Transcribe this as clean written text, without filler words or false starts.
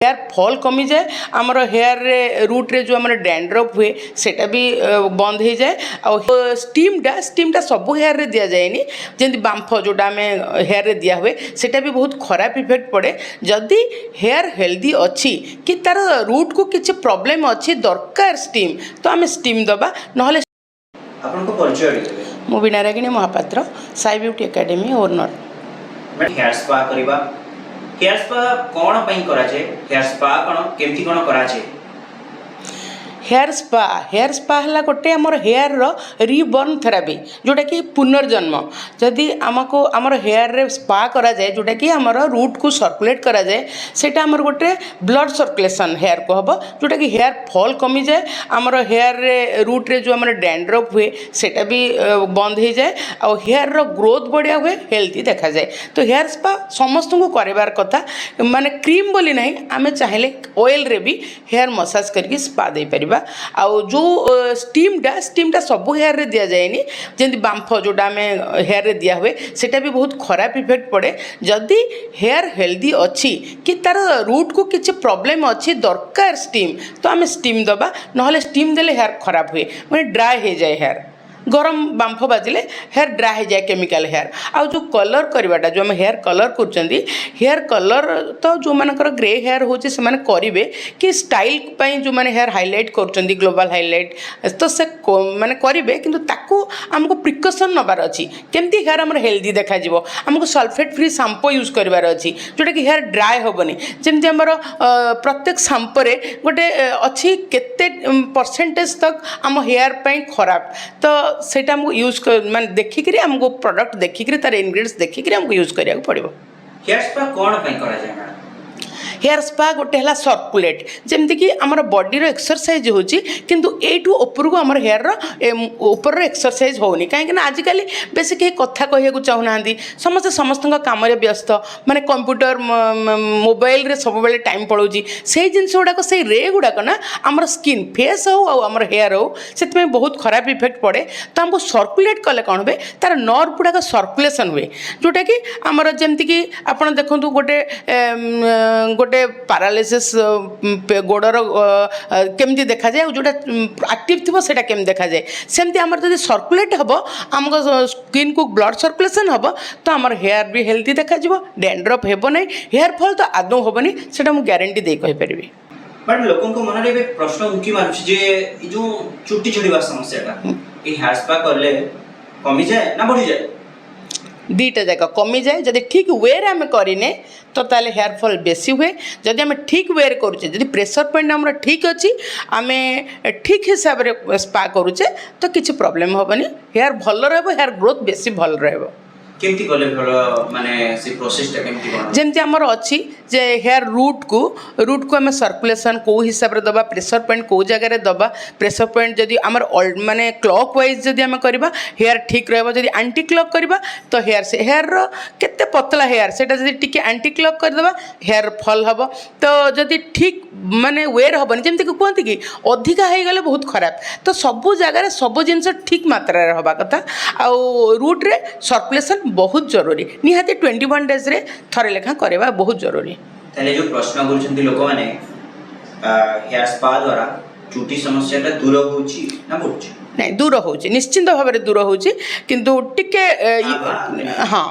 hair fall कमी जाए आमर हेयर रे रूट रे जो आम डैंड्रफ हुए सेटा भी बंद हो जाए आ स्टीमटा सब हेयर रे दि जाएनि जमी बांफ जोटा आम हेयर रे दिया हुए सेटा भी बहुत खराब इफेक्ट पड़े जदि हेयर हेल्दी अच्छी कि तार रूट को किसी प्रॉब्लम अच्छी दरकार स्टीम तो आम स्टीम दबा नहले मु Binaragini Mahapatra Sai beauty academy owner hair spa करबा हेयर स्पा कौन पई करा जे हेयर स्पा कौन केमती कौन करा जे हेयर स्पा है गोटे आमर हेयर रिबर्न थेरापी जोटा कि पुनर्जन्म जदि आमको आमर हेयर रे स्पा करा जाए जोटा कि आमर रूट को सर्कुलेट करा जाए सेटा आमर गोटे ब्लड सर्कुलेशन हेयर को हम जोटा कि हेयर फॉल कमी जाए आमर हेयर रे रूट रे जो आम डैंड्रफ हुए सेटा भी बंद हो जाए आ हेयर रो ग्रोथ बढ़िया हुए हेल्थी देखा जाए तो हेयर स्पा समस्त को करार कथा माने क्रीम बोली नहीं आम चाहिए ऑयल रे भी हेयर मसाज करके स्पा दे परिबा आउ जो स्टीमटा सब हेयर रे दिया जाएनि जमी बांफ जोटा आम हेयर रे दिया हुए सेटा भी बहुत खराब इफेक्ट पड़े जदि हेयर हेल्दी अच्छी कि तार रूट को किसी प्रॉब्लम अच्छी दरकार स्टीम तो आम स्टीम दबा नहले स्टीम देले हेयर खराब हुए मैंने ड्राई हो जाए हेयर गरम बांफ बाजिले हेयर ड्राई हो जाए केमिकल हेयर आउ जो कलर करवाटा जो आम हेयर कलर कर हेयर कलर तो जो मानकर ग्रे हेयर होचे से माने करिवे कि स्टाइल पई जो माने हेयर हाइलाइट कर ग्लोबल हाइलाइट तो से माने करिवे किंतु ताकू हमको प्रिकॉशन नबार अछि केमती हेयर हमर हेल्दी देखा जिवो हमको सल्फेट फ्री शैम्पू यूज करिवार अछि जोटा कि हेयर ड्राई होबनी जेमती हमर प्रत्येक शैम्पू रे गोटे अछि केते परसेंटेज तक हम हेयर पई खराब तो सेटा हमको यूज माने देखिक हमको प्रोडक्ट देखिक तार इनग्रेडिएंट्स देखिक हमको यूज करिया पड़िबो हेयर स्पा कौन पई करा जाय मैडम हेयर स्पा गोटे है सर्कुलेट जमती कि आमर बॉडी रो एक्सरसाइज होची किंतु एठू ऊपर को आमर हेयर रो ऊपर रो एक्सरसाइज होनी कहीं ना आजिकल बेस कहीं कथा कहया को चाहूना समस्ते समस्त काम व्यस्त माने कंप्यूटर मोबाइल रे सब बेले टाइम पड़ोची से जिनस गुड़ाक से रे गुड़ाक ना आमर स्किन फेस हो आमर हेयर हो से बहुत खराब इफेक्ट पड़े तो हमको सर्कुलेट कले कौन हुए तार नर्व गुड़ाक सर्कुलेसन हुए जोटा कि आमर जमती कि आप देखु गोटे गोटे पारालिसिस गोड़र केमती देखा जाए जोटा एक्टिव थी से केमती देखा जाए सेमती आमर जब सर्कुलेट हम आम स्किन को ब्लड सर्कुलेसन हम तो आमर हेयर भी हेल्दी देखा डैंड्रफ हेब ना हेयर फॉल तो आदौ हेबनी से मुझे ग्यारंटी दे कहीपर बट लोकों मन रे प्रश्न उठी मानुछि जे जो चुट्टी झड़िबा समस्याटा ए हेयर स्पा करले कमी जाए ना बढ़ी जाए दीटा जाक कमी जाए जब ठीक वे आम करें तो ताले हेयर फॉल बेसी हुए जदि आम ठीक वे करुचे जदि प्रेशर पॉइंट आम ठीक अच्छी आम ठीक हिसाब से स्पा करुचे तो किसी प्रॉब्लम हेनी हेयर भल हेयर ग्रोथ बेसी भल रहा केमती गले माने से प्रोसेसटा केमती कोन जेमती हमर अछि जे हेयर रूट को आम सर्कुलेशन को हिसाब रे दबा प्रेशर पॉइंट को जगह रे दबा प्रेशर पॉइंट जदि हमर माने क्लॉक वाइज जदि आम करबा हेयर ठीक रहबो जदि एंटी क्लॉक करबा तो हेयर से हेयर रो केते पतला हेयर सेटा जदि टिके एंटी क्लॉक कर दबा हेयर फॉल हबो तो जदि ठीक माने वेर हबनी जेमती को कहंती कि अधिका हे गले बहुत खराब तो सब जगह रे सब जिंस ठीक मात्रा रे हबा कथा आ रूट रे सर्कुलेशन बहुत जरूरी निहाती 21 डेज रे थरे लेखा करवा बहुत जरूरी ताले जो प्रश्न गुरुचंती लोक माने हेयर स्पा द्वारा चुटी समस्याटा दूर होउची ना बढ़ुची नहीं दूर होउची निश्चिंत भाव दूर होउची किंतु टिके हाँ